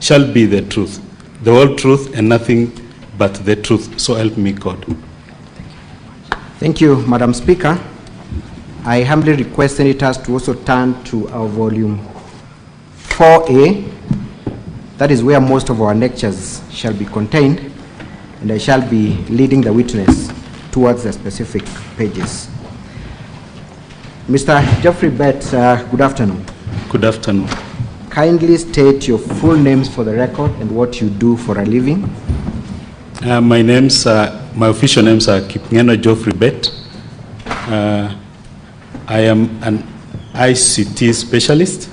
shall be the truth, the whole truth and nothing but the truth. So help me God. Thank you, Madam Speaker. I humbly request senators to also turn to our volume 4A. That is where most of our lectures shall be contained, and I shall be leading the witness towards the specific pages. Mr. Geoffrey Bett, good afternoon. Good afternoon. Kindly state your full names for the record and what you do for a living. My official names are Kipngeno Geoffrey Bett. I am an ICT specialist.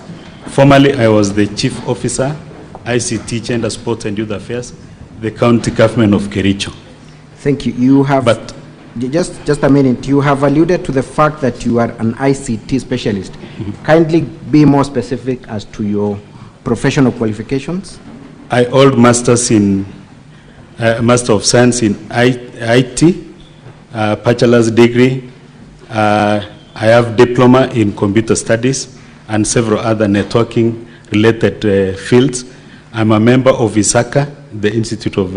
Formerly, I was the Chief Officer, ICT, Gender, Sports and Youth Affairs, the County Government of Kericho. Thank you. You have, just a minute, you have alluded to the fact that you are an ICT specialist. Mm-hmm. Kindly be more specific as to your professional qualifications. I hold masters in, Master of Science in IT, bachelor's degree. I have diploma in computer studies and several other networking related fields. I'm a member of ISACA, the Institute of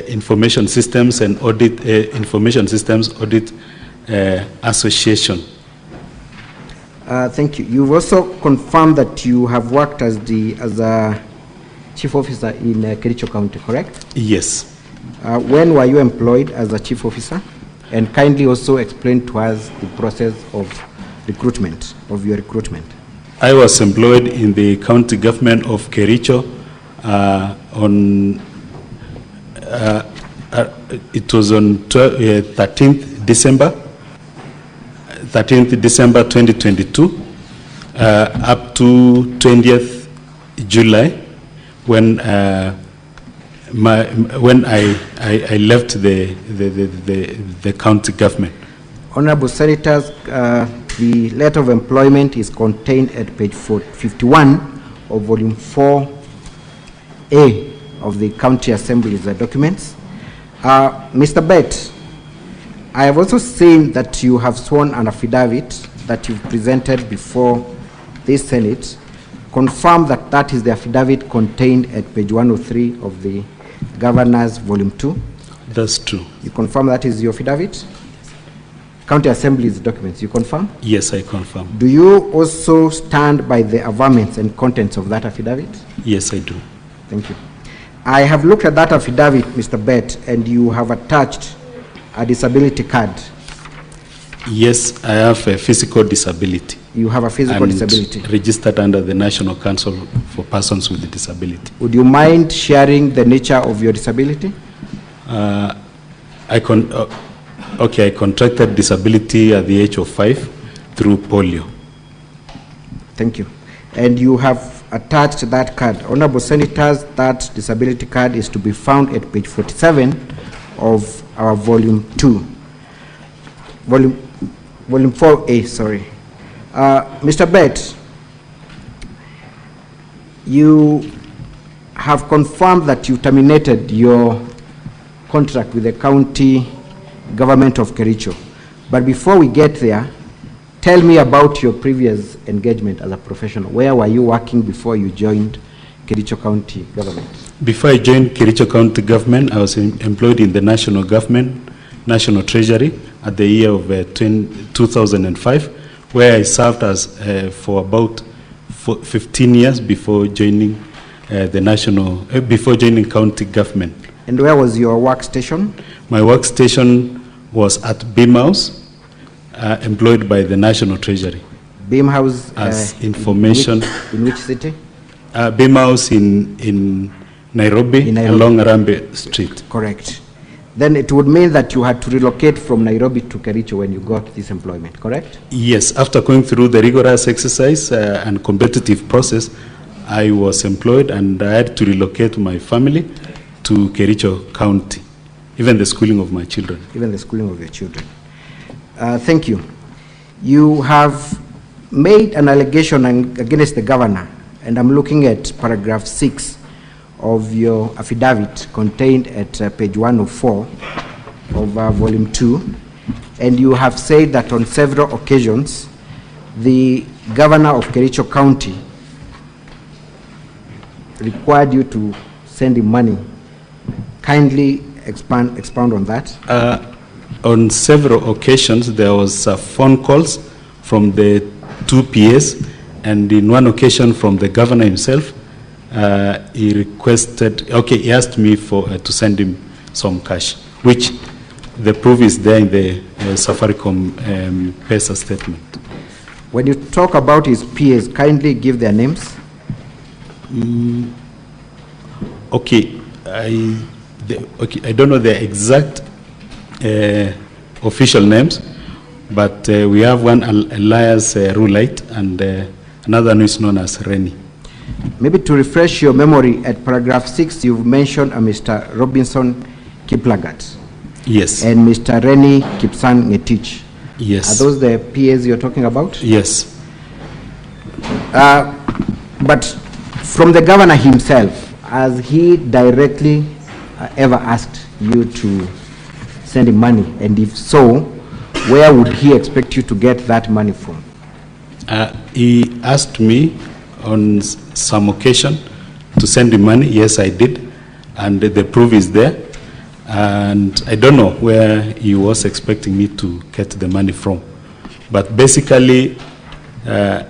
Information Systems and Audit, Information Systems Audit Association. Thank you. You've also confirmed that you have worked as a chief officer in Kericho County, correct? Yes. When were you employed as a chief officer? And kindly also explain to us the process of recruitment, of your recruitment. I was employed in the county government of Kericho it was on 13th December 2022 up to 20th July when I left the county government. Honorable Senators, the letter of employment is contained at page 51 of volume 4A of the County Assembly's documents. Mr. Bett, I have also seen that you have sworn an affidavit that you've presented before this Senate. Confirm that that is the affidavit contained at page 103 of the Governor's volume 2. That's true. You confirm that is your affidavit? County Assembly's documents, you confirm? Yes, I confirm. Do you also stand by the averments and contents of that affidavit? Yes, I do. Thank you. I have looked at that affidavit, Mr. Bett, and you have attached a disability card. Yes, I have a physical disability. You have a physical disability. Registered under the National Council for Persons with Disability. Would you mind sharing the nature of your disability? I contracted disability at the age of 5 through polio. Thank you. And you have attached that card. Honorable Senators, that disability card is to be found at page 47 of our volume 2. Volume 4A, sorry. Mr. Bett, you have confirmed that you terminated your contract with the county government of Kericho. But before we get there, tell me about your previous engagement as a professional. Where were you working before you joined Kericho County government? Before I joined Kericho County government, I was employed in the national government, National Treasury, at the year of 2005, where I served as for about 15 years before joining before joining county government. And where was your workstation? My workstation was at Beam House, employed by the National Treasury. Beam House as information. In which city? Beam House in Nairobi, along Arambe Street. Correct. Then it would mean that you had to relocate from Nairobi to Kericho when you got this employment, correct? Yes. After going through the rigorous exercise and competitive process, I was employed and I had to relocate my family to Kericho County, even the schooling of my children. Even the schooling of your children. Thank you. You have made an allegation against the governor, and I'm looking at paragraph 6 of your affidavit contained at page 104 of volume 2, and you have said that on several occasions the governor of Kericho County required you to send him money. Kindly expound on that. On several occasions, there was phone calls from the two PAs, and in one occasion from the governor himself. He requested, he asked me to send him some cash, which the proof is there in the Safaricom PESA statement. When you talk about his PAs, kindly give their names. I don't know the exact official names, but we have one Elias Rulite, and another one is known as Rennie. Maybe to refresh your memory, at paragraph 6, you've mentioned a Mr. Robinson Kiplagat. Yes. And Mr. Rennie Kipsan Ngetich. Yes. Are those the PAs you're talking about? Yes. But from the governor himself, has he directly ever asked you to send him money? And if so, where would he expect you to get that money from? He asked me on some occasion to send him money. Yes, I did. And the proof is there. And I don't know where he was expecting me to get the money from. But basically, there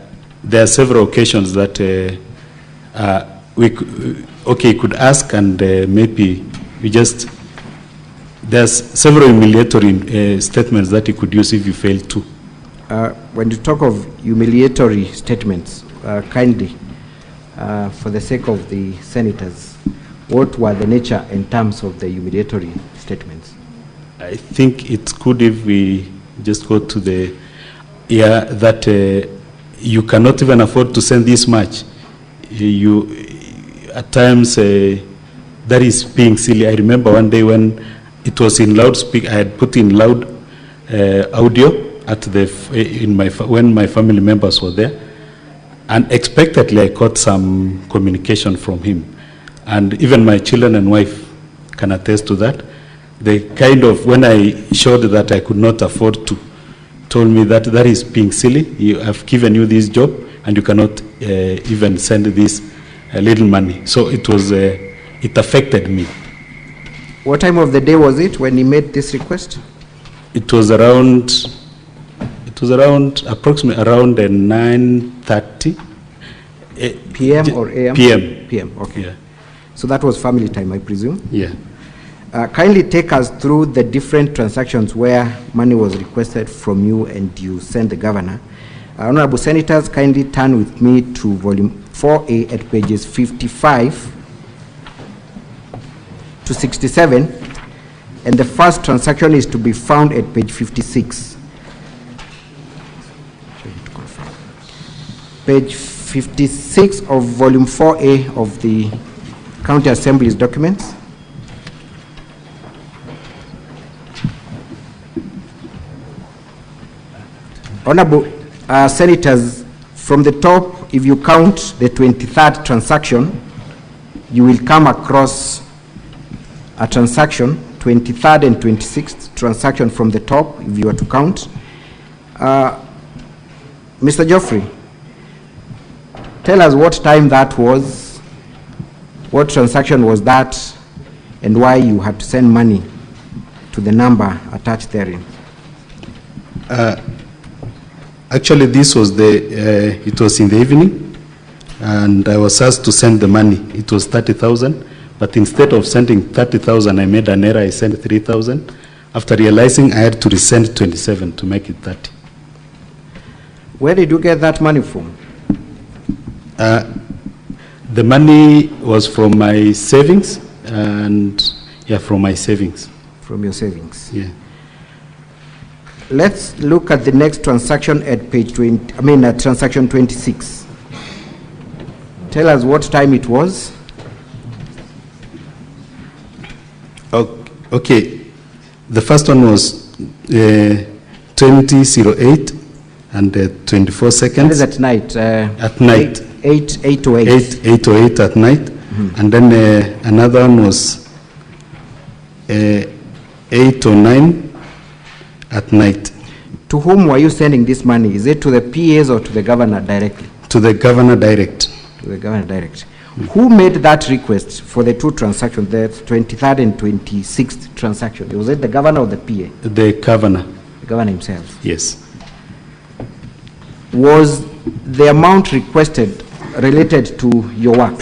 are several occasions that he could ask, and maybe there's several humiliatory statements that he could use if you fail to. When you talk of humiliatory statements, kindly, for the sake of the senators, what were the nature and terms of the humiliatory statements? I think it's good if we just go to the, that you cannot even afford to send this much. At times, that is being silly. I remember one day when it was in loudspeaker, I had put in loud audio at when my family members were there. Unexpectedly, I caught some communication from him. And even my children and wife can attest to that. They when I showed that I could not afford to, told me that is being silly. I've given you this job, and you cannot even send this little money. So it affected me. What time of the day was it when he made this request? It was approximately around 9:30. PM or AM? PM. PM, okay. Yeah. So that was family time, I presume? Yeah. Kindly take us through the different transactions where money was requested from you and you sent the governor. Honorable Senators, kindly turn with me to volume 4A at pages 55 to 67, and the first transaction is to be found at page 56. Page 56 of volume 4A of the County Assembly's documents. Honorable Senators, from the top, if you count the 23rd transaction, you will come across a transaction, 23rd and 26th transaction from the top, if you were to count. Mr. Geoffrey, tell us what time that was, what transaction was that, and why you had to send money to the number attached therein. Actually, this was it was in the evening, and I was asked to send the money. It was 30,000, but instead of sending 30,000, I made an error. I sent 3,000. After realizing, I had to resend 27 to make it 30. Where did you get that money from? The money was from my savings, and from my savings. From your savings? Yeah. Let's look at the next transaction at page 20, at transaction 26. Tell us what time it was. Okay. The first one was 20:08 and 24 seconds. That is at night. At night. 8:08. 8:08 at night. Mm-hmm. And then another one was 8:09 at night. To whom were you sending this money? Is it to the PAs or to the governor directly? To the governor direct. To the governor direct. Who made that request for the two transactions, the 23rd and 26th transaction? Was it the governor or the PA? The governor. The governor himself. Yes. Was the amount requested related to your work,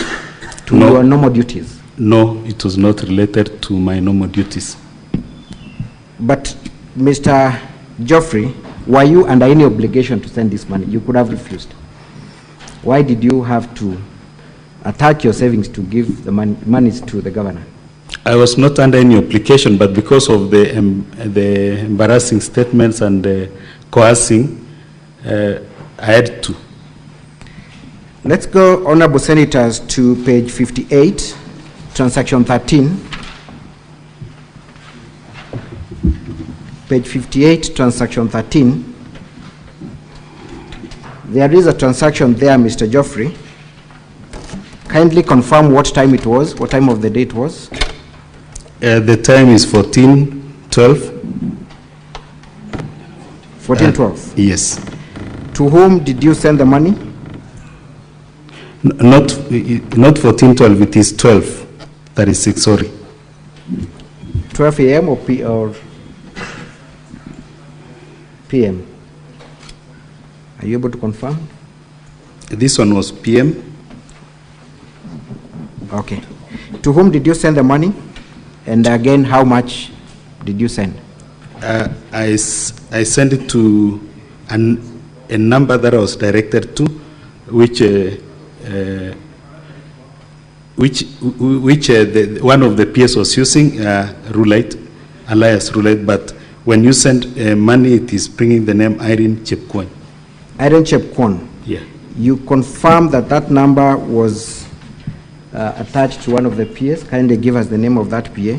to your normal duties? No, it was not related to my normal duties. But Mr. Geoffrey, were you under any obligation to send this money? You could have refused. Why did you have to attach your savings to give the monies to the governor? I was not under any obligation, but because of the embarrassing statements and the coercing, I had to. Let's go, Honorable Senators, to page 58, transaction 13. Page 58, transaction 13. There is a transaction there, Mr. Geoffrey. Kindly confirm what time it was, what time of the day it was. The time is 14:12. 14:12. Yes. To whom did you send the money? Not 14:12, it is 12:36, sorry. 12 a.m. or p.m.? Are you able to confirm? This one was PM. Okay. To whom did you send the money? And again, how much did you send? I sent it to a number that I was directed to, which one of the PS was using, Roulette, alias Roulette, but when you send money, it is bringing the name Irene Chepkwony. Irene Chepkwony. Yeah. You confirm that that number was attached to one of the PAs. Kindly give us the name of that PA.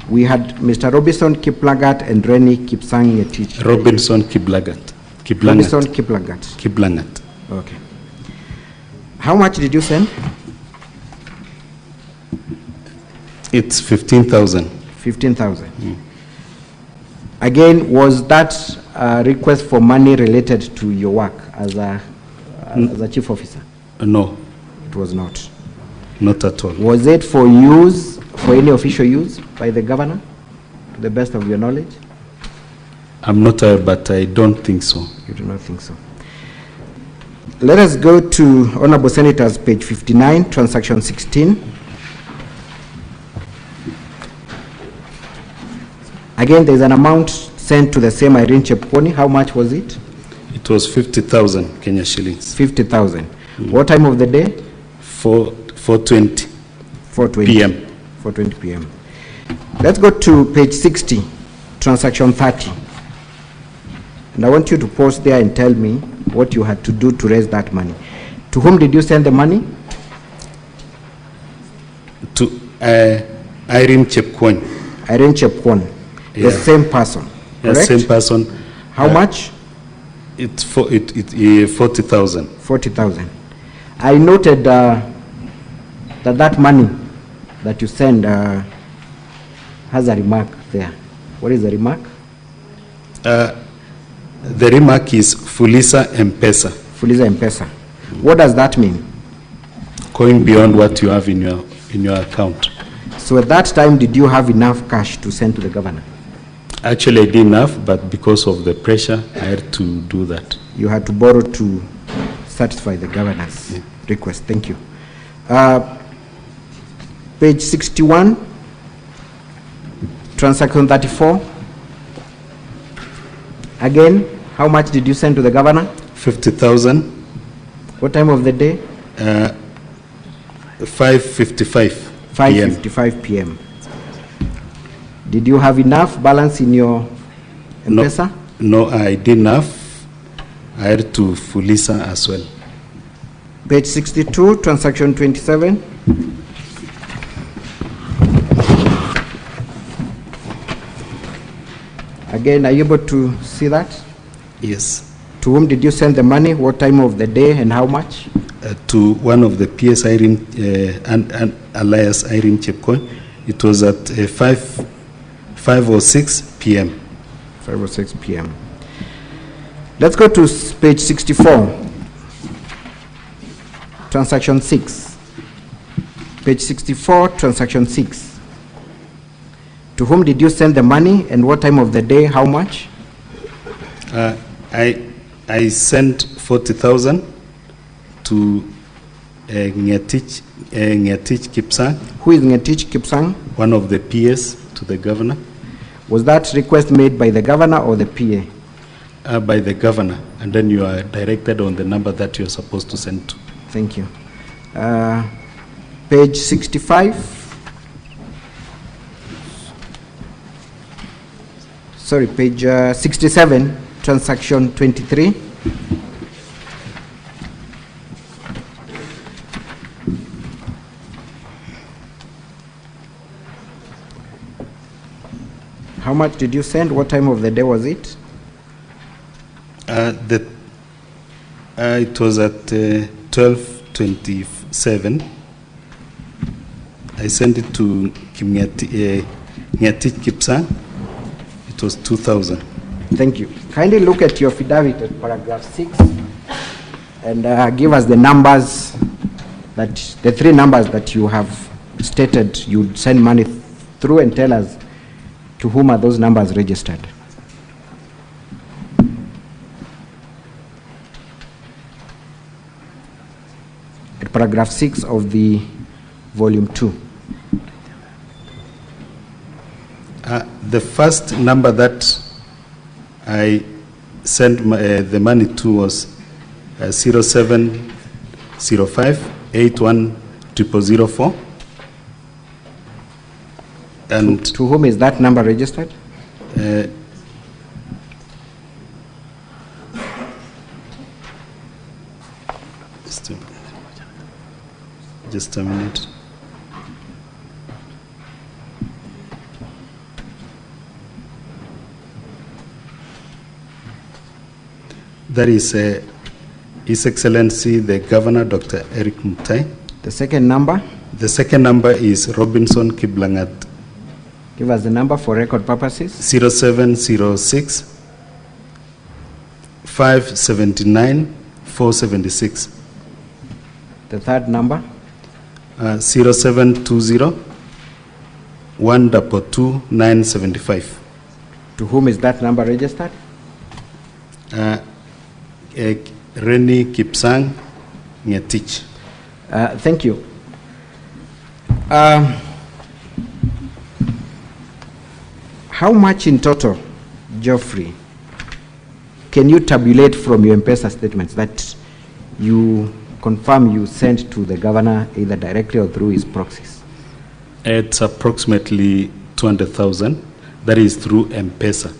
We had Mr. Robinson Kiplagat and Rennie Kipsang Ngetich. Robinson Kiblagat. Robinson Kiplagat. Kiblangat. Okay. How much did you send? It's 15,000. 15,000. Again, was that request for money related to your work as a chief officer? No. It was not. Not at all. Was it for use, for any official use by the governor, to the best of your knowledge? I'm not aware, but I don't think so. You do not think so. Let us go to Honorable Senators, page 59, transaction 16. Again, there's an amount sent to the same Irene Chepkwony. How much was it? It was 50,000 Kenya shillings. 50,000. What time of the day? 4:20 p.m. 4:20 p.m. Let's go to page 60, transaction 30. And I want you to pause there and tell me what you had to do to raise that money. To whom did you send the money? To Irene Chepkwony. Irene Chepkwony. Yeah. The same person. The Correct? same person. How much? It's 40,000. 40,000. I noted that money that you send has a remark there. What is the remark? The remark is Fuliza M-Pesa. Fuliza M-Pesa. What does that mean? Going beyond what you have in your account. So at that time, did you have enough cash to send to the governor? Actually, I did enough, but because of the pressure, I had to do that. You had to borrow to satisfy the governor's request. Thank you. Page 61, transaction 34. Again, how much did you send to the governor? 50,000. What time of the day? 5:55. 5:55 p.m. Did you have enough balance in your M-Pesa? No, I did enough. I had to Fuliza as well. Page 62, transaction 27. Again, are you able to see that? Yes. To whom did you send the money? What time of the day and how much? To one of the PS Irene, alias Irene Chepkwony. It was at 5:06 p.m. 5:06 p.m. Let's go to page 64. Transaction 6. Page 64, transaction 6. To whom did you send the money and what time of the day, how much? I sent 40,000 to Ngetich Kipsang. Who is Ngetich Kipsang? One of the PS to the governor. Was that request made by the governor or the PA? By the governor, and then you are directed on the number that you are supposed to send to. Thank you. Page 65. Sorry, page 67, transaction 23. How much did you send? What time of the day was it? It was at 12:27. I sent it to Ngetich Kipsang. It was 2,000. Thank you. Kindly look at your affidavit at paragraph 6 and give us the numbers, the three numbers that you have stated you'd send money through, and tell us to whom are those numbers registered. At paragraph 6 of the volume 2. The first number that I sent the money to was 0705-810004. And to whom is that number registered? Just a minute. That is His Excellency the Governor, Dr. Eric Mutahi. The second number? The second number is Robinson Kiblangat. Give us the number for record purposes. 0706 579 476. The third number? 0720 122 975. To whom is that number registered? Reni Kipsang Ngetich. Thank you. How much in total, Geoffrey, can you tabulate from your M-Pesa statements that you confirm you sent to the governor either directly or through his proxies? It's approximately 200,000. That is through M-Pesa.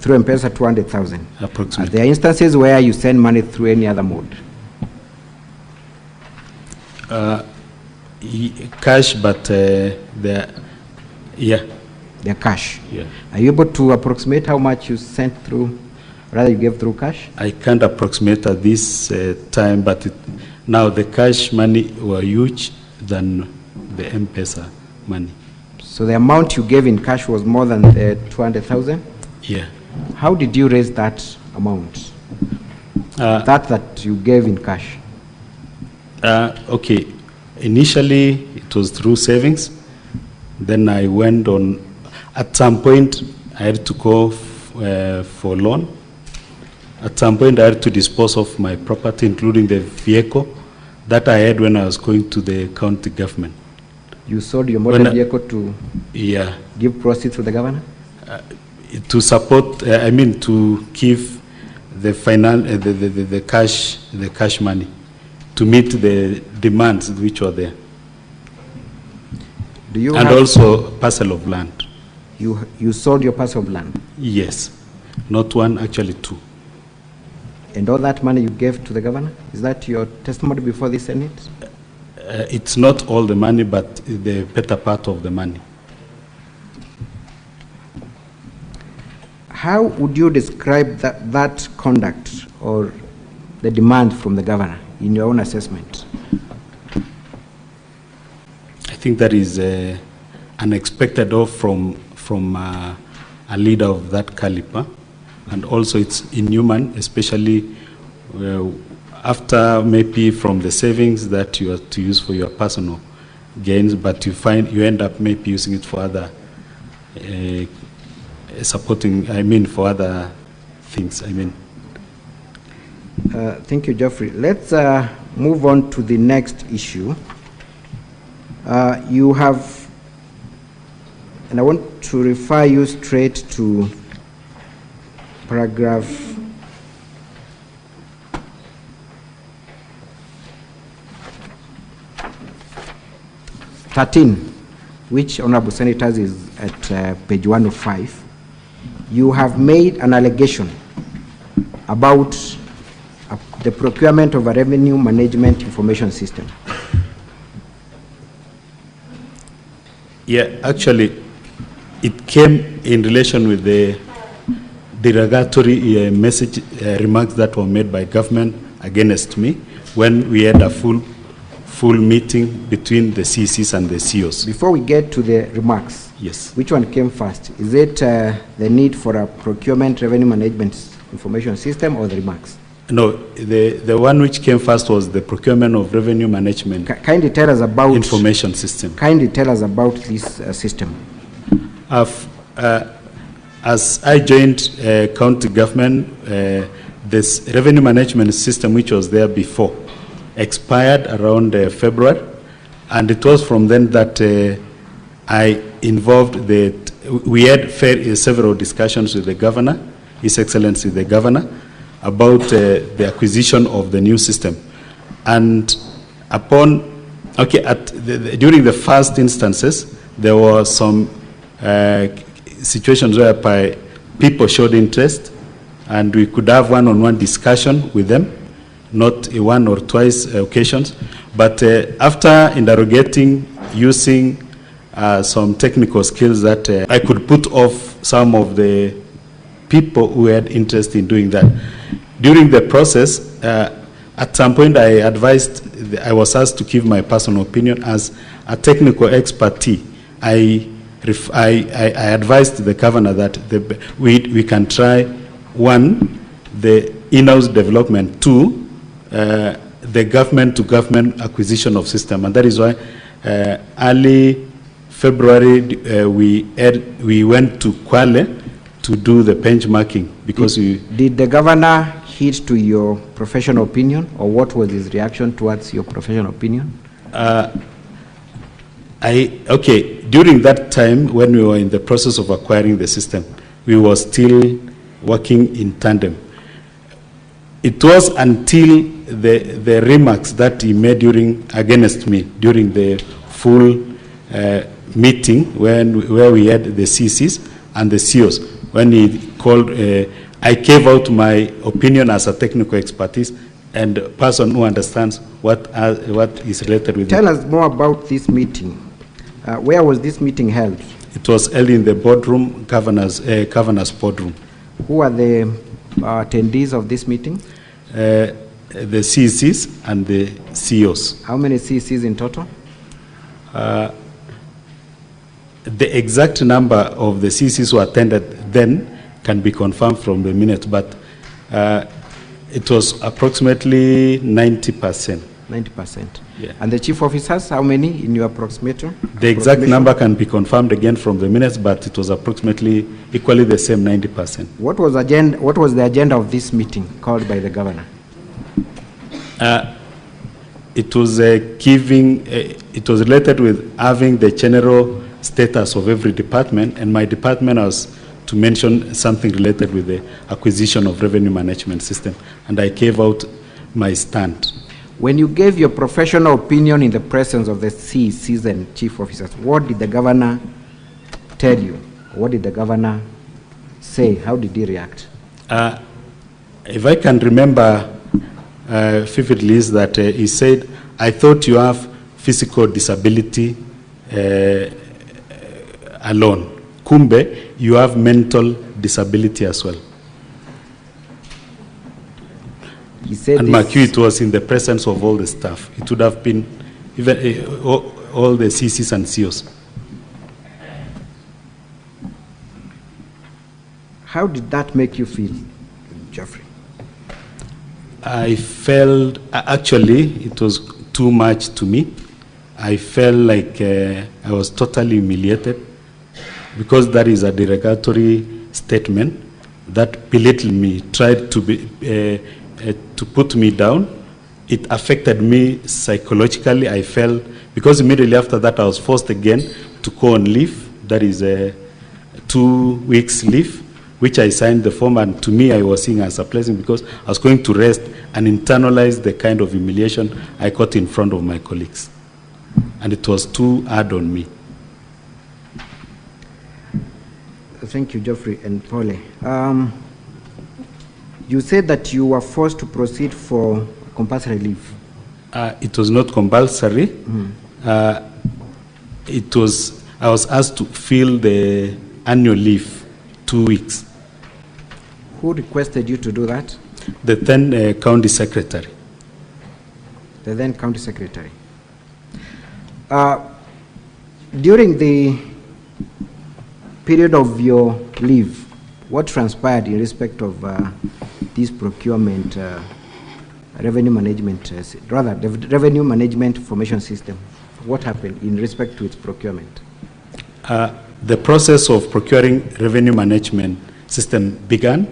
Through M-Pesa, 200,000. Approximately. Are there instances where you send money through any other mode? Cash, but yeah. They're cash. Yeah. Are you able to approximate how much you sent through, rather you gave through cash? I can't approximate at this time, but now the cash money were huge than the M-Pesa money. So the amount you gave in cash was more than the 200,000? Yeah. How did you raise that amount? That you gave in cash? Okay. Initially, it was through savings. Then I went on. At some point, I had to go for loan. At some point, I had to dispose of my property, including the vehicle that I had when I was going to the county government. You sold your motor vehicle to give proceeds to the governor? To support, to give the the cash money to meet the demands which were there. Do you and also parcel of land. You sold your parcel of land? Yes, not one, actually two. And all that money you gave to the governor? Is that your testimony before the Senate? It's not all the money, but the better part of the money. How would you describe that conduct or the demand from the governor in your own assessment? I think that is unexpected from a leader of that caliber, and also it's inhuman, especially after maybe from the savings that you are to use for your personal gains, but you end up maybe using it for other for other things, Thank you, Geoffrey. Let's move on to the next issue. You have, and I want to refer you straight to paragraph 13, which, Honorable Senators, is at page 105. You have made an allegation about the procurement of a revenue management information system. Yeah, actually, it came in relation with the derogatory remarks that were made by government against me when we had a full meeting between the CCs and the CEOs. Before we get to the remarks, yes, which one came first? Is it the need for a procurement revenue management information system or the remarks? No, the one which came first was the procurement of revenue management. Kindly tell us about information system. Kindly tell us about this system. As I joined county government, this revenue management system, which was there before, expired around February, and it was from then that I involved we had several discussions with the governor, His Excellency the Governor, about the acquisition of the new system. And during the first instances, there were some situations whereby people showed interest, and we could have one-on-one discussion with them, not one or twice occasions. But after interrogating, using some technical skills that I could put off some of the people who had interest in doing that. During the process, at some point I was asked to give my personal opinion as a technical expertise. I advised the governor that we can try, one, the in-house development, two, the government-to-government acquisition of system. And that is why early February we went to Kwale to do the benchmarking, because did the governor heed to your professional opinion, or what was his reaction towards your professional opinion? During that time when we were in the process of acquiring the system, we were still working in tandem. It was until the remarks that he made against me during the full meeting where we had the CCs and the CEOs, when he called, I gave out my opinion as a technical expertise and a person who understands what is related with it. Tell us more about this meeting. Where was this meeting held? It was held in the boardroom, governor's boardroom. Who are the attendees of this meeting? The CCs and the CEOs. How many CCs in total? The exact number of the CCs who attended then can be confirmed from the minutes, but it was approximately 90%. 90%. Yeah. And the chief officers, how many in your approximation? The exact number can be confirmed again from the minutes, but it was approximately equally the same, 90%. What was the agenda of this meeting called by the governor? It was it was related with having the general status of every department, and my department was to mention something related with the acquisition of revenue management system, and I gave out my stand. When you gave your professional opinion in the presence of the CCs and chief officers, what did the governor tell you? What did the governor say? How did he react? If I can remember vividly, is that he said, I thought you have physical disability alone. Kumbe, you have mental disability as well. He said, and Makwiny, it was in the presence of all the staff. It would have been even all the CCs and CEOs. How did that make you feel, Geoffrey? I felt, actually, it was too much to me. I felt like I was totally humiliated because that is a derogatory statement that belittled me, tried to put me down. It affected me psychologically. I felt, because immediately after that I was forced again to go on leave. That is a 2 weeks leave, which I signed the form, and to me I was seeing as a blessing because I was going to rest and internalize the kind of humiliation I got in front of my colleagues. And it was too hard on me. Thank you, Geoffrey and Paule. You said that you were forced to proceed for compulsory leave. It was not compulsory. I was asked to fill the annual leave, 2 weeks. Who requested you to do that? The then county secretary. The then county secretary. During the period of your leave, what transpired in respect of this procurement, revenue management, the revenue management information system? What happened in respect to its procurement? The process of procuring revenue management system began.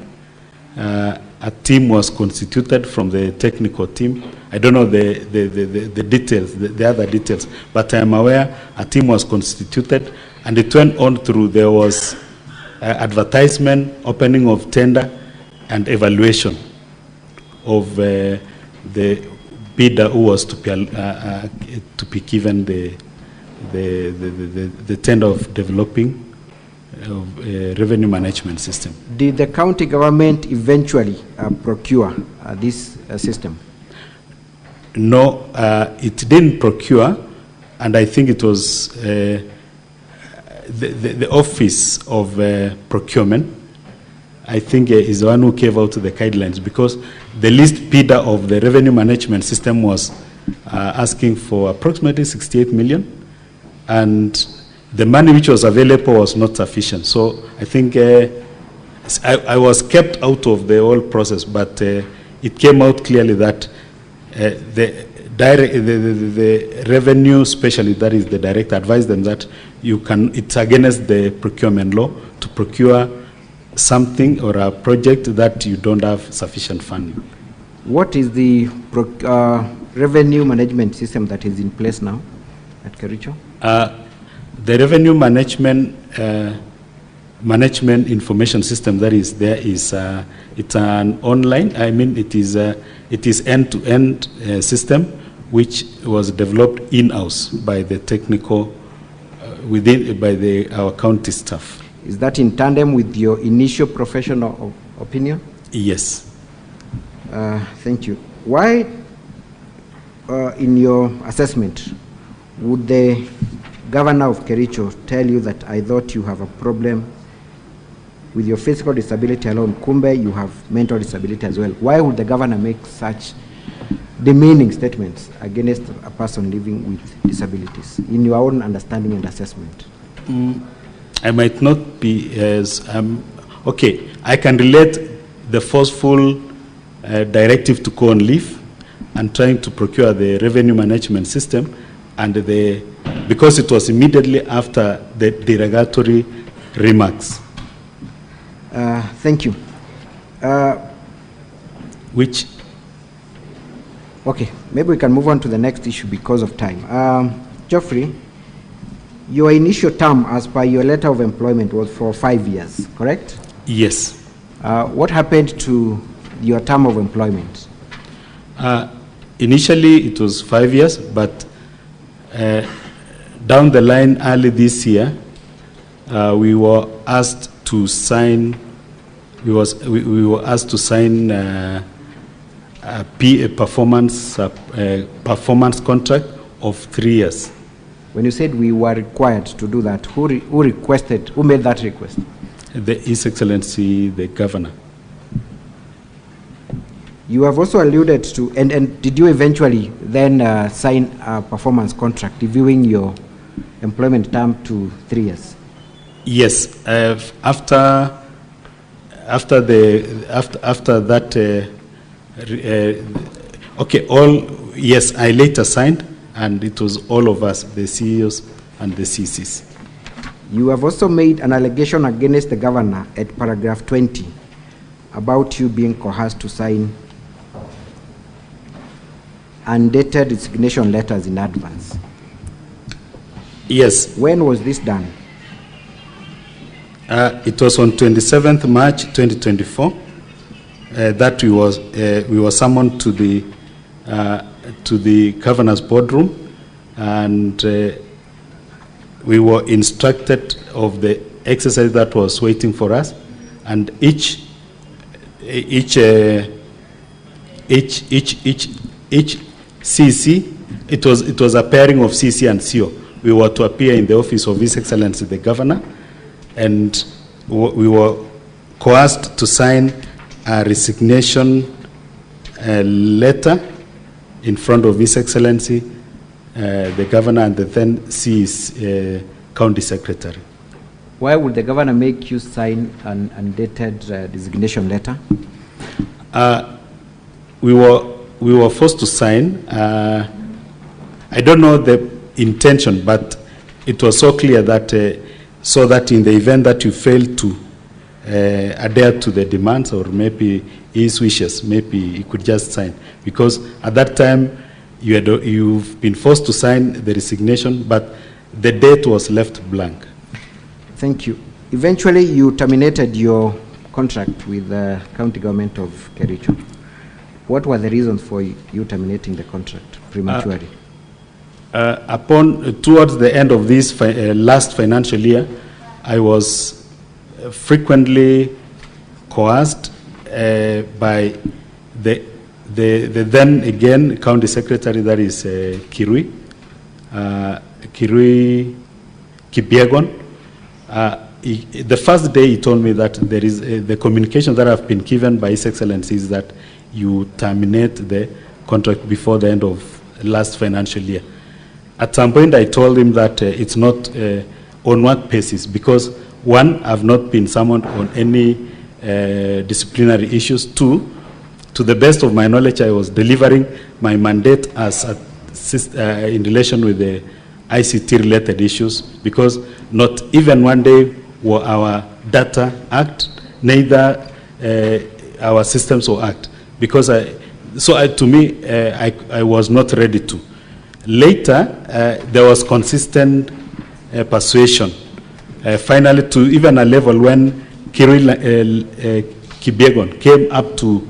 A team was constituted from the technical team. I don't know the details, the other details, but I am aware a team was constituted, and it went on through. There was advertisement, opening of tender, and evaluation of the bidder who was to be given the tender of developing revenue management system. Did the county government eventually procure this system? No, it didn't procure, and I think it was the office of procurement, I think, is the one who gave out the guidelines, because the least bidder of the revenue management system was asking for approximately 68 million, and the money which was available was not sufficient. So I think I was kept out of the whole process, but it came out clearly that the revenue specialist, that is the director, advised them that it's against the procurement law to procure something or a project that you don't have sufficient funding. What is the revenue management system that is in place now at Kericho? The revenue management information system that is there is it's an online. I mean, it is end-to-end system which was developed in-house by the technical by our county staff. Is that in tandem with your initial professional opinion? Yes. Thank you. Why, in your assessment, would the governor of Kericho tell you that I thought you have a problem with your physical disability alone, kumbe you have mental disability as well? Why would the governor make such demeaning statements against a person living with disabilities, in your own understanding and assessment? I might not be as okay. I can relate the forceful directive to go on leave and trying to procure the revenue management system, and because it was immediately after the derogatory remarks. Thank you. Which? Okay, maybe we can move on to the next issue because of time. Geoffrey, your initial term, as per your letter of employment, was for 5 years, correct? Yes. What happened to your term of employment? Initially, it was 5 years, but down the line, early this year, we were asked to sign. We were asked to sign a performance contract of 3 years. When you said we were required to do that, who requested? Who made that request? His Excellency, the Governor. You have also alluded to, and did you eventually then sign a performance contract reviewing your employment term to 3 years? Yes. After that okay, yes, I later signed, and it was all of us, the CEOs and the CCs. You have also made an allegation against the governor at paragraph 20 about you being coerced to sign undated resignation letters in advance. Yes. When was this done? It was on 27th March 2024 that we were summoned to the governor's boardroom, and we were instructed of the exercise that was waiting for us, and each CC, it was a pairing of CC and CO. We were to appear in the office of His Excellency the Governor, and we were coerced to sign a resignation letter in front of His Excellency the Governor and the then County Secretary. Why would the Governor make you sign an undated resignation letter? We were forced to sign. I don't know the intention, but it was so clear that so that in the event that you fail to adhere to the demands or maybe his wishes, maybe you could just sign. Because at that time, you've been forced to sign the resignation, but the date was left blank. Thank you. Eventually, you terminated your contract with the county government of Kericho. What were the reasons for you terminating the contract prematurely? Towards the end of this last financial year, I was frequently coerced by the then again county secretary, that is Kirui Kibiegon. The first day he told me that there is the communication that have been given by His Excellency is that you terminate the contract before the end of last financial year. At some point, I told him that it's not on what basis, because one, I've not been summoned on any disciplinary issues. Two, to the best of my knowledge, I was delivering my mandate as in relation with the ICT-related issues, because not even one day were our data act, neither our systems will act. Because to me, I was not ready to. Later, there was consistent persuasion, finally to even a level when Kibiegon came up to,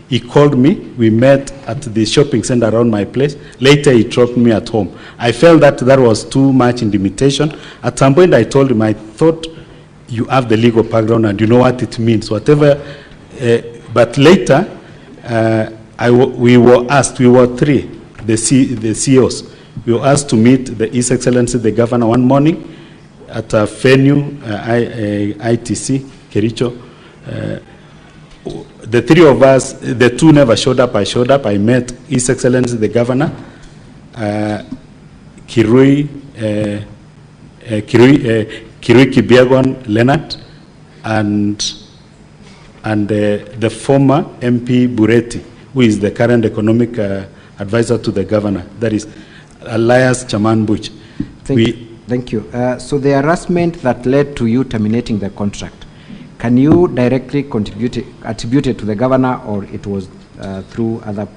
he called me, we met at the shopping center around my place. Later, he dropped me at home. I felt that that was too much intimidation. At some point, I told him, I thought you have the legal background and you know what it means, whatever. But later, we were asked, we were three, the CEOs, we were asked to meet His Excellency the Governor one morning at a venue, ITC, Kericho. The three of us, the two never showed up. I showed up. I met His Excellency the Governor, Kirui Kibiegon Leonard, and the former MP Bureti, who is the current economic advisor to the governor, that is Elias Chaman Buch. Thank you. So the harassment that led to you terminating the contract, can you directly attribute it to the governor, or it was through other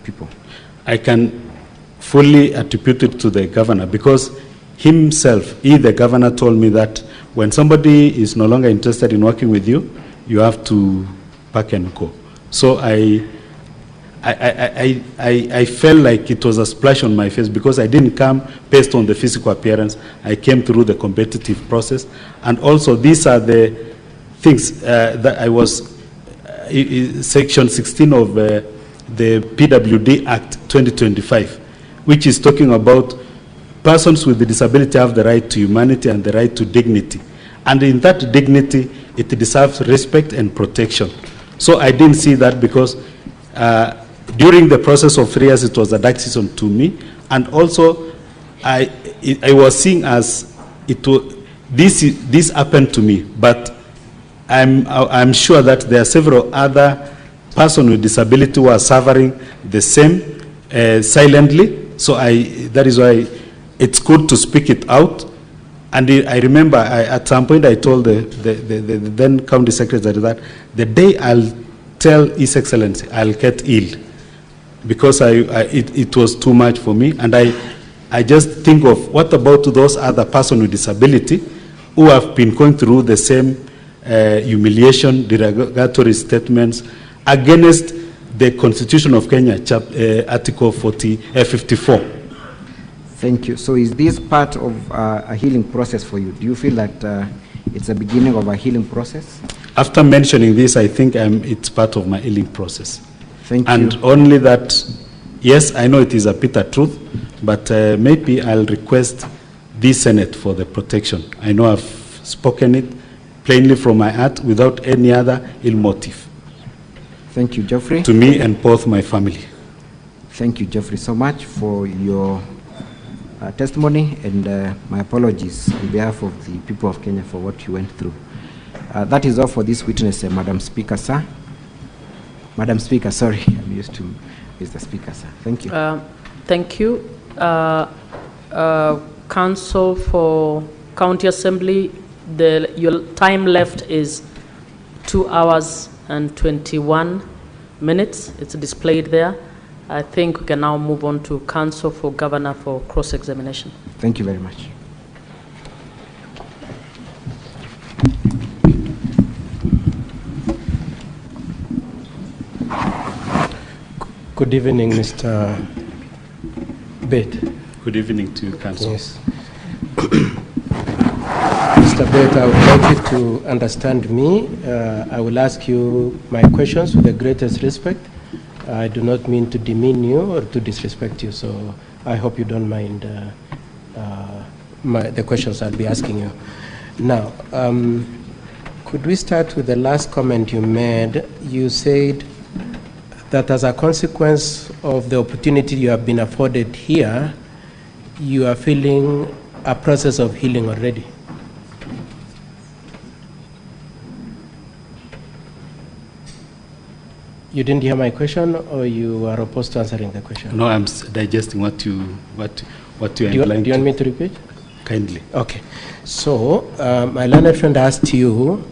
people? I can fully attribute it to the governor, because himself, the governor, told me that when somebody is no longer interested in working with you, you have to pack and go. So I felt like it was a splash on my face, because I didn't come based on the physical appearance. I came through the competitive process. And also, these are the things that I was, Section 16 of the PWD Act 2025, which is talking about persons with the disability have the right to humanity and the right to dignity. And in that dignity, it deserves respect and protection. So I didn't see that, because during the process of 3 years, it was a dark season to me. And also, I was seeing as this happened to me, but I'm sure that there are several other persons with disability who are suffering the same silently. So that is why it's good to speak it out. And I remember at some point I told the then county secretary that the day I'll tell His Excellency I'll get ill, because it was too much for me. And I just think of what about those other persons with disability who have been going through the same humiliation, derogatory statements against the Constitution of Kenya, Article 54. Thank you. So is this part of a healing process for you? Do you feel that it's the beginning of a healing process? After mentioning this, I think it's part of my healing process. Thank you. And only that, yes, I know it is a bitter truth, but maybe I'll request the Senate for the protection. I know I've spoken it plainly from my heart without any other ill motive. Thank you, Geoffrey. To me and both my family. Thank you, Geoffrey, so much for your testimony, and my apologies on behalf of the people of Kenya for what you went through. That is all for this witness, Madam Speaker, sir. Madam Speaker, sorry, I'm used to Mr. Speaker, sir. Thank you. Thank you. Council for County Assembly, your time left is 2 hours and 21 minutes. It's displayed there. I think we can now move on to Council for Governor for cross-examination. Thank you very much. Good evening, Mr. Bett. Good evening to you, Council. Yes. Mr. Bett, I would like you to understand me. I will ask you my questions with the greatest respect. I do not mean to demean you or to disrespect you, so I hope you don't mind the questions I'll be asking you. Now, could we start with the last comment you made? You said that as a consequence of the opportunity you have been afforded here, you are feeling a process of healing already. You didn't hear my question, or you are opposed to answering the question? No, I'm digesting what you are implying. Do you want me to repeat? Kindly. Okay. So, my learned friend asked you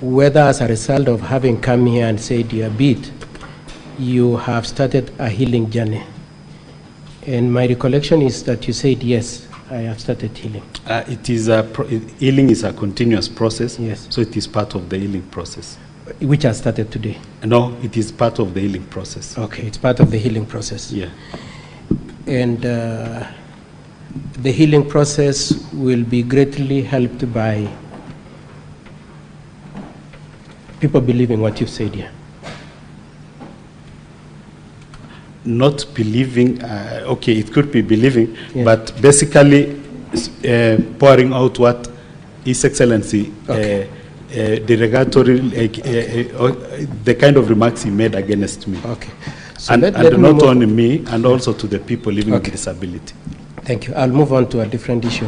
whether, as a result of having come here and said you are beat, you have started a healing journey. And my recollection is that you said, yes, I have started healing. Healing is a continuous process. Yes. So it is part of the healing process. Which has started today? No, it is part of the healing process. Okay, it's part of the healing process. Yeah. And the healing process will be greatly helped by people believing what you've said here. Not believing, okay, it could be believing, yes, but basically pouring out what His Excellency, okay, derogatory, the kind of remarks he made against me. Okay. So and not only me, and also to the people living okay, with disability. Thank you. I'll move on to a different issue.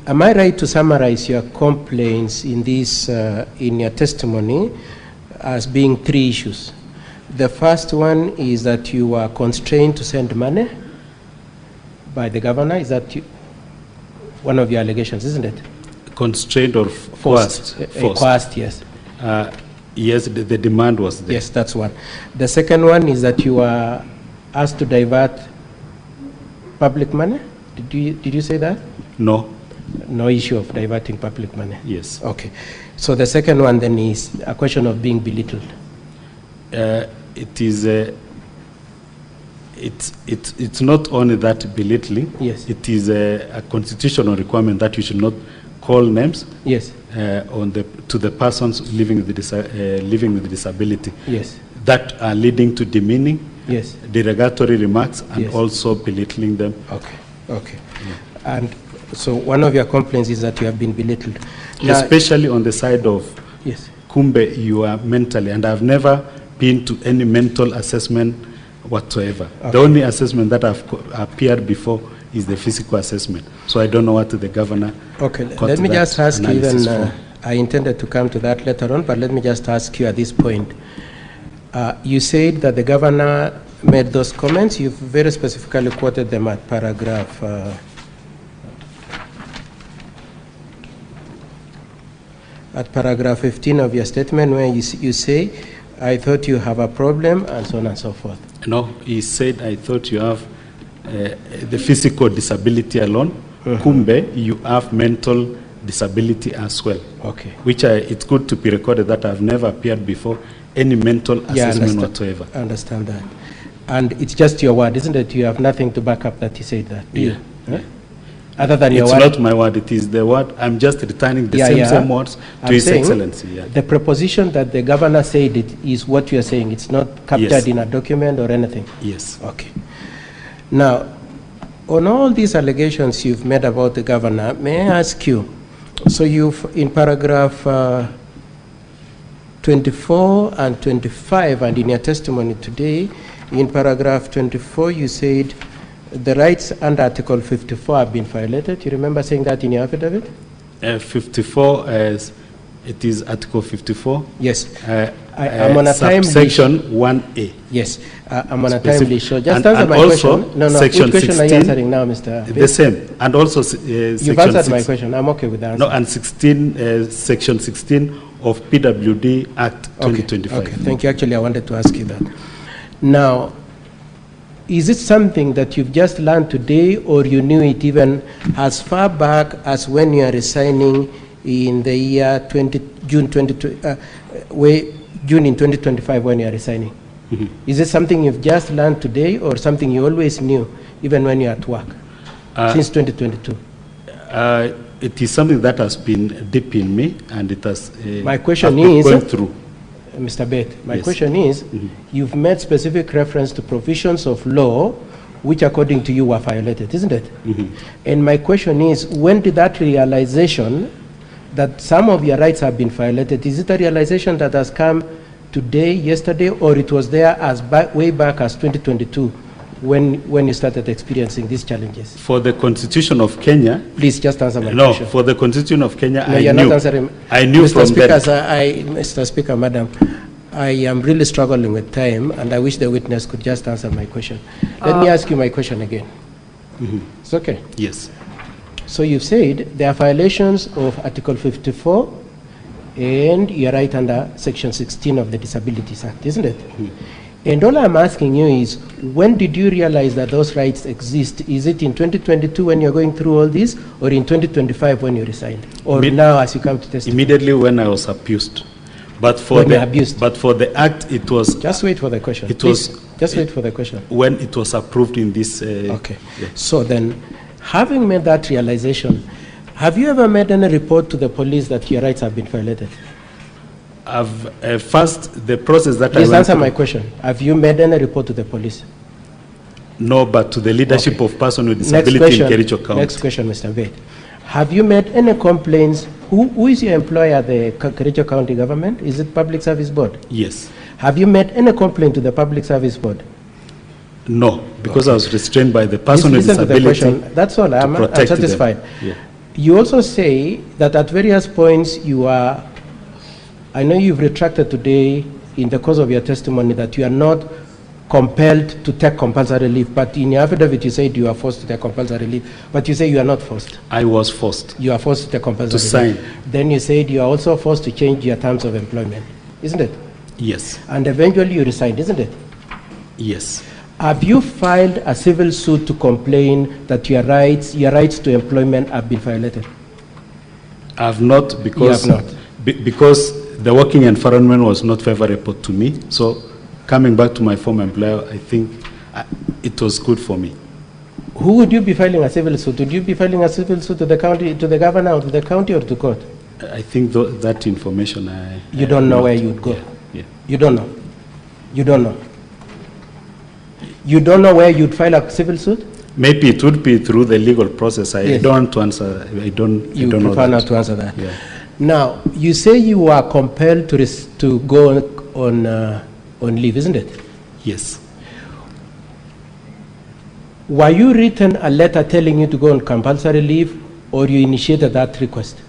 Am I right to summarize your complaints in this, in your testimony as being 3 issues? The first one is that you are constrained to send money by the governor. Is that one of your allegations, isn't it? Constrained or forced? Coerced, yes. Yes, the demand was there. Yes, that's one. The second one is that you are asked to divert public money. Did you say that? No. No issue of diverting public money? Yes. Okay. So the second one then is a question of being belittled. It is it's not only that belittling. Yes. It is a constitutional requirement that you should not call names. Yes. To the persons living with disability. Yes. That are leading to demeaning. Yes. Derogatory remarks, and yes, also belittling them. Okay. Okay. Yeah. And so one of your complaints is that you have been belittled. Especially on the side of, yes, Kumbe, you are mentally, and I've never been to any mental assessment whatsoever. Okay. The only assessment that I've appeared before is the physical assessment. So I don't know what the governor. Okay, let me just ask you, even I intended to come to that later on, but let me just ask you at this point. You said that the governor made those comments. You've very specifically quoted them at paragraph 15 of your statement, where you say, I thought you have a problem, and so on and so forth. No, he said, I thought you have the physical disability alone. Kumbe, you have mental disability as well. Okay. Which it's good to be recorded that I've never appeared before any mental assessment whatsoever. I understand that. And it's just your word, isn't it? You have nothing to back up that he said that. Yeah. Huh? Other than your it's word? It's not my word, it is the word. I'm just returning the same words to His Excellency. Yeah. The preposition that the governor said it is what you are saying. It's not captured in a document or anything? Yes. Okay. Now, on all these allegations you've made about the governor, may I ask you, so you've, in paragraph 24 and 25, and in your testimony today, in paragraph 24, you said the rights under Article 54 have been violated. You remember saying that in your affidavit? 54, it is Article 54? Yes. I'm on a Section 1A. Yes. I'm on a timely show. Just answer and my also question. No, Section which question 16, are you answering now, Mr. The same. And also You've answered my question. I'm okay with that. No, and Section 16 of PWD Act 2025. Okay, thank you. Actually, I wanted to ask you that. Now, is it something that you've just learned today, or you knew it even as far back as when you are resigning in the year June in 2025 when you are resigning? Mm-hmm. Is it something you've just learned today, or something you always knew even when you're at work since 2022? It is something that has been deep in me, and it has my question is going through. Mr. Bett, my question is, you've made specific reference to provisions of law which according to you were violated, isn't it? And my question is, when did that realization that some of your rights have been violated, is it a realization that has come today, yesterday, or it was there as way back as 2022 when you started experiencing these challenges? For the Constitution of Kenya... Please just answer my question. No, for the Constitution of Kenya, no, you're not answering. I knew Mr. from Speaker, that. Mr. Speaker, Madam, I am really struggling with time, and I wish the witness could just answer my question. Let me ask you my question again. It's okay? Yes. So you've said there are violations of Article 54, and you're right under Section 16 of the Disabilities Act, isn't it? And all I'm asking you is, when did you realize that those rights exist? Is it in 2022 when you're going through all this, or in 2025 when you resigned, or now as you come to testify? Immediately when I was abused. But for the act, it was... Just wait for the question. Just wait for the question. When it was approved in this... okay. Yeah. So then, having made that realization, have you ever made any report to the police that your rights have been violated? First, the process that Please answer my question. Have you made any report to the police? No, but to the leadership of persons with disability in Kericho County. Next question, Mr. Bett. Have you made any complaints? Who is your employer, the Kericho County government? Is it Public Service Board? Yes. Have you made any complaint to the Public Service Board? No, because I was restrained by the person with disability. That's all. I'm satisfied. Yeah. You also say that at various points you are, I know you've retracted today in the course of your testimony that you are not compelled to take compulsory leave, but in your affidavit you said you are forced to take compulsory leave, but you say you are not forced. I was forced. You are forced to take compulsory leave. To sign. Then you said you are also forced to change your terms of employment, isn't it? Yes. And eventually you resigned, isn't it? Yes. Have you filed a civil suit to complain that your rights to employment have been violated? I have not, because you have not. Because the working environment was not favorable to me. So coming back to my former employer, I think it was good for me. Who would you be filing a civil suit? Would you be filing a civil suit to the county, to the governor, or to the county, or to court? I think that information you don't know where you'd go. Yeah. You don't know. You don't know. You don't know where you'd file a civil suit? Maybe it would be through the legal process. I don't want to answer. I don't know. You prefer not to answer that. Yeah. Now, you say you are compelled to go on leave, isn't it? Yes. Were you written a letter telling you to go on compulsory leave, or you initiated that request?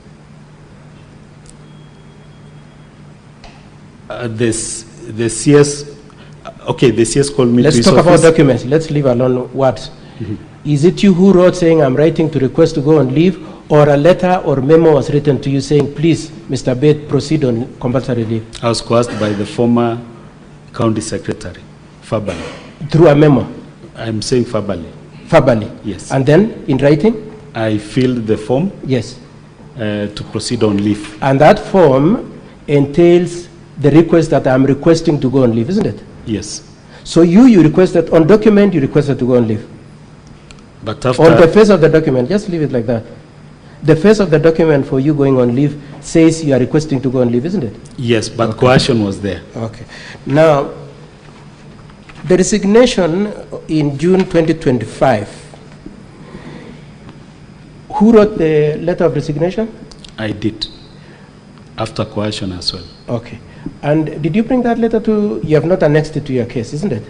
The CS, okay, the CS called me to Let's his talk office. about documents. Let's leave alone words. Is it you who wrote saying, I'm writing to request to go on leave, or a letter or memo was written to you saying, please, Mr. Bate, proceed on compulsory leave? I was coerced by the former county secretary, verbally. Through a memo? I'm saying verbally. Verbally? Yes. And then, in writing? I filled the form Yes. to proceed on leave. And that form entails the request that I'm requesting to go on leave, isn't it? Yes. So you requested, on document, you requested to go on leave. But after... On the face of the document, just leave it like that. The face of the document for you going on leave says you are requesting to go on leave, isn't it? Yes, but coercion was there. Okay. Now, the resignation in June 2025, who wrote the letter of resignation? I did, after coercion as well. Okay. And did you bring that letter to, you have not annexed it to your case, isn't it?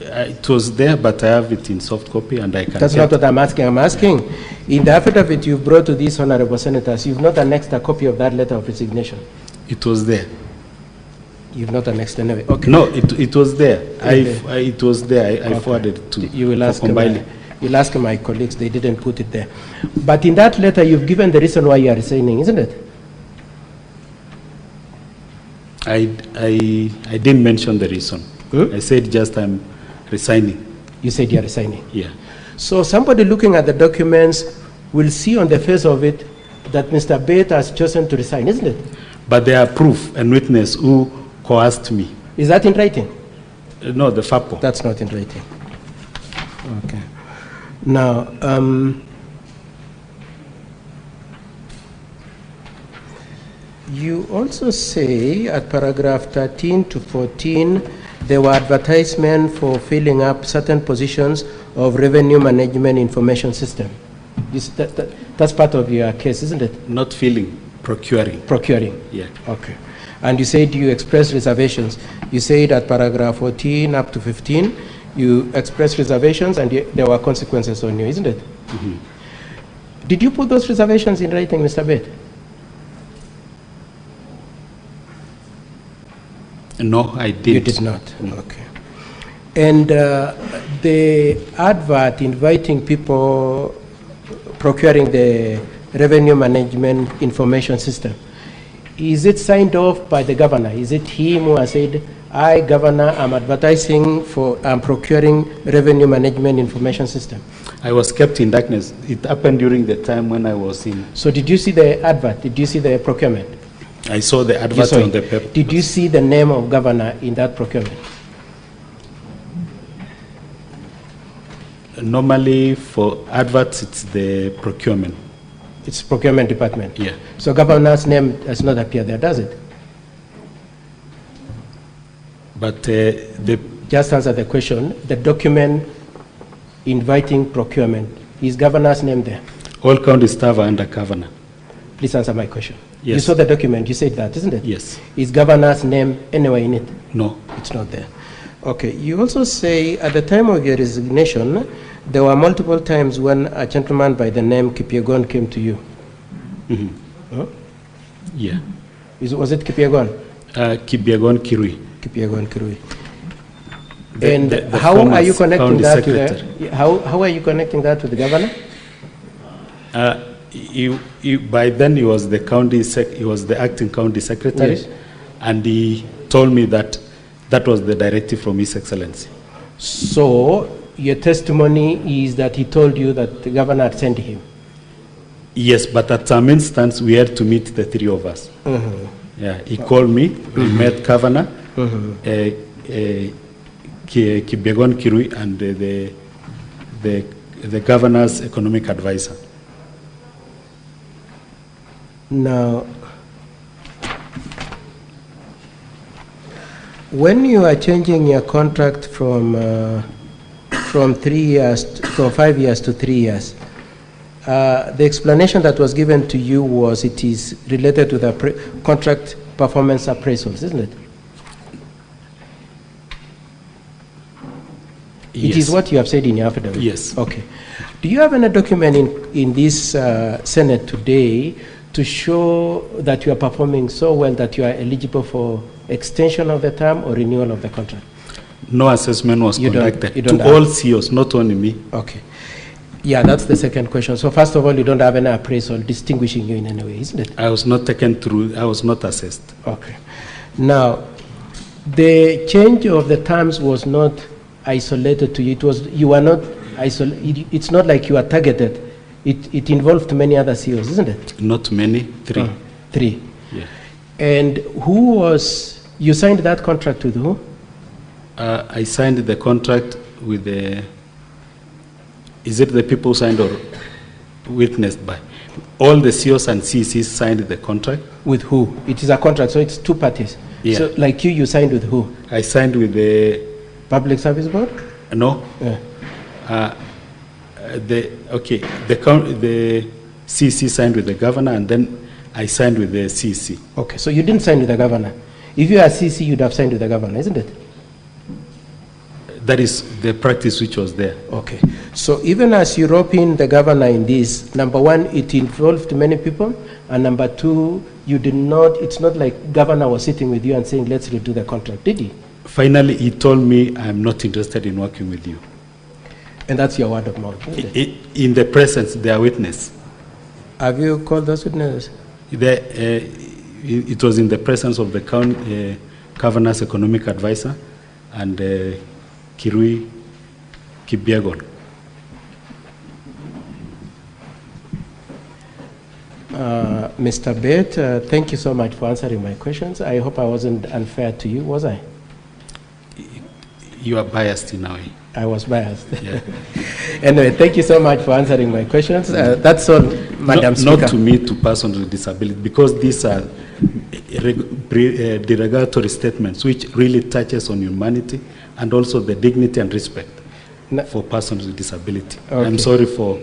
It was there, but I have it in soft copy and I can... That's not what I'm asking. I'm asking, in the affidavit you've brought to these honorable senators, you've not annexed a copy of that letter of resignation. It was there. You've not annexed anyway. Okay. No, it was there. Okay. It was there. I Okay. forwarded it to... You will ask compiling. you'll ask my colleagues, they didn't put it there. But in that letter, you've given the reason why you are resigning, isn't it? I didn't mention the reason. I said just I'm resigning. You said you are resigning. Yeah. So somebody looking at the documents will see on the face of it that Mr. Bate has chosen to resign, isn't it? But there are proof and witness who coerced me. Is that in writing? No, the FAPO. That's not in writing. Okay. Now, you also say at paragraph 13 to 14, there were advertisements for filling up certain positions of revenue management information system. That's part of your case, isn't it? Not filling, procuring. Procuring. Yeah. Okay. And you said you expressed reservations. You said at paragraph 14 up to 15, you expressed reservations and there were consequences on you, isn't it? Mm-hmm. Did you put those reservations in writing, Mr. Bate? No, I didn't. You did not. Okay. And the advert inviting people procuring the revenue management information system, is it signed off by the governor? Is it him who has said, I, governor, am advertising for, I'm procuring revenue management information system? I was kept in darkness. It happened during the time when I was in... So did you see the advert? Did you see the procurement? I saw the advert on the paper. Did you see the name of governor in that procurement? Normally for adverts, it's the procurement. It's procurement department. Yeah. So governor's name does not appear there, does it? But Just answer the question. The document inviting procurement, is governor's name there? all county staff are under governor. Please answer my question. Yes. You saw the document, you said that, isn't it? Yes. Is governor's name anywhere in it? No. It's not there. Okay. You also say at the time of your resignation, there were multiple times when a gentleman by the name Kipyegon came to you. Mm-hmm. Huh? Yeah. Was it Kipyegon? Kipyegon Kirui. Kipyegon Kirui. The- And the how former are you connecting county that to secretary. the, how are you connecting that to the governor? By then he was the he was the acting county secretary, Yes. and he told me that that was the directive from His Excellency. So your testimony is that he told you that the governor had sent him. Yes, but at some instance we had to meet the three of us. Yeah, he called me. We met governor, Kipyegon Kirui, and the governor's economic advisor. Now, when you are changing your contract from 3 years, from 5 years to 3 years, the explanation that was given to you was it is related to the contract performance appraisals, isn't it? Yes. It is what you have said in your affidavit? Yes. Okay. Do you have any document in this Senate today to show that you are performing so well that you are eligible for extension of the term or renewal of the contract? No assessment was conducted you don't to all CEOs, not only me. Okay. Yeah, that's the second question. So first of all, you don't have any appraisal distinguishing you in any way, isn't it? I was not taken through, I was not assessed. Okay. Now, the change of the terms was not isolated to you. It was, you were not isolated. It's not like you were targeted. It involved many other CEOs, isn't it? Not many, three. Three. Yeah. And who was, you signed that contract with who? I signed the contract with the, is it the people signed or witnessed by? All the CEOs and CECs signed the contract. With who? It is a contract, so it's two parties. Yeah. So like you signed with who? I signed with the... Public Service Board? No. Yeah. The CEC signed with the governor, and then I signed with the CEC. Okay, so you didn't sign with the governor. If you are CEC, you'd have signed with the governor, isn't it? That is the practice which was there. Okay. So even as you rope in the governor in this, number one, it involved many people, and number two, you did not, it's not like governor was sitting with you and saying, let's redo the contract, did he? Finally, he told me, I'm not interested in working with you. And that's your word of mouth, isn't it? In the presence, their witness. Have you called those witnesses? It was in the presence of the governor's economic advisor and Kirui Kibiagon. Mr. Bate, thank you so much for answering my questions. I hope I wasn't unfair to you, was I? You are biased in a way. I was biased. Yeah. Anyway, thank you so much for answering my questions. That's all, Madam Speaker. Not to me, to persons with disability, because these are derogatory statements which really touches on humanity and also the dignity and respect for persons with disability. Okay. I'm sorry for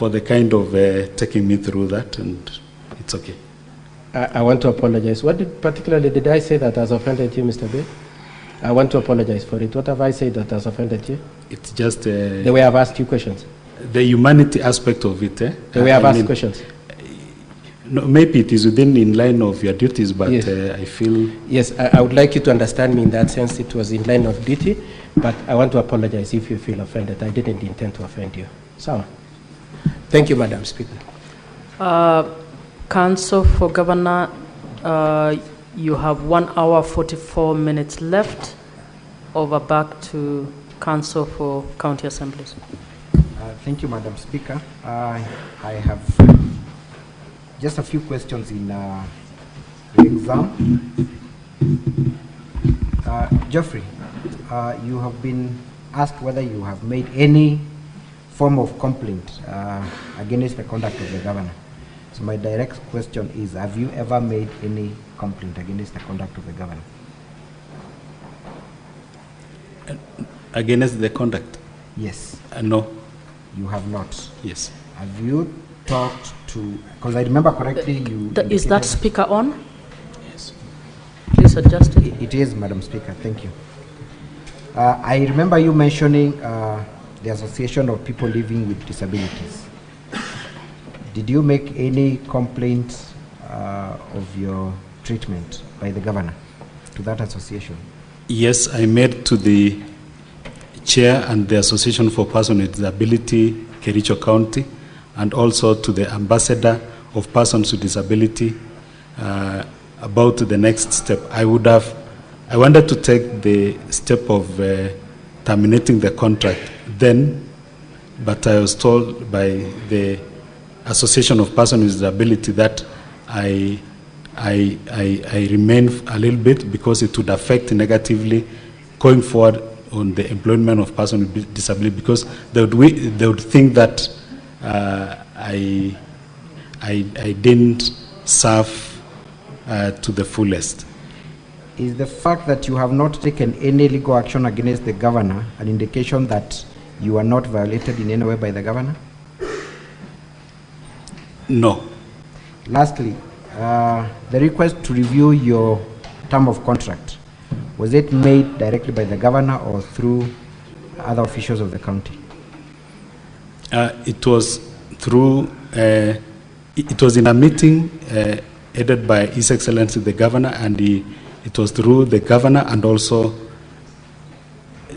the kind of taking me through that, and it's okay. I want to apologize. What particularly did I say that has offended you, Mr. Bay? I want to apologize for it. What have I said that has offended you? It's just... the way I've asked you questions. The humanity aspect of it. The way I've asked questions. No, maybe it is within in line of your duties, but yes. I feel... Yes, I would like you to understand me in that sense. It was in line of duty, but I want to apologize if you feel offended. I didn't intend to offend you. So, thank you, Madam Speaker. Council for Governor, you have 1 hour 44 minutes left. Over back to Council for County Assemblies. Thank you, Madam Speaker. I have just a few questions in the exam. Geoffrey, you have been asked whether you have made any form of complaint against the conduct of the governor. So my direct question is, have you ever made any complaint against the conduct of the governor? Against the conduct? Yes. No. You have not? Yes. Have you talked to, because I remember correctly, you... Is that speaker on? Yes. Please adjust it. It is, Madam Speaker. Thank you. I remember you mentioning the Association of People Living with Disabilities. Did you make any complaints of your treatment by the governor to that association? Yes, I made to the chair and the Association for Persons with Disability, Kericho County, and also to the ambassador of persons with disability about the next step. I wanted to take the step of terminating the contract then, but I was told by the Association of Persons with Disability that I remain a little bit because it would affect negatively going forward on the employment of persons with disability, because they would think that I didn't serve to the fullest. Is the fact that you have not taken any legal action against the governor an indication that you are not violated in any way by the governor? No. Lastly, the request to review your term of contract, was it made directly by the governor or through other officials of the county? It was through, it was in a meeting headed by His Excellency the Governor, and he It was through the governor, and also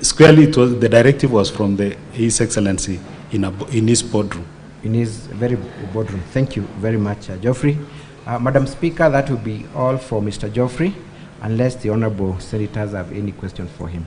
squarely the directive was from His Excellency in his boardroom. In his very boardroom. Thank you very much, Geoffrey. Madam Speaker, that will be all for Mr. Geoffrey, unless the honorable senators have any questions for him.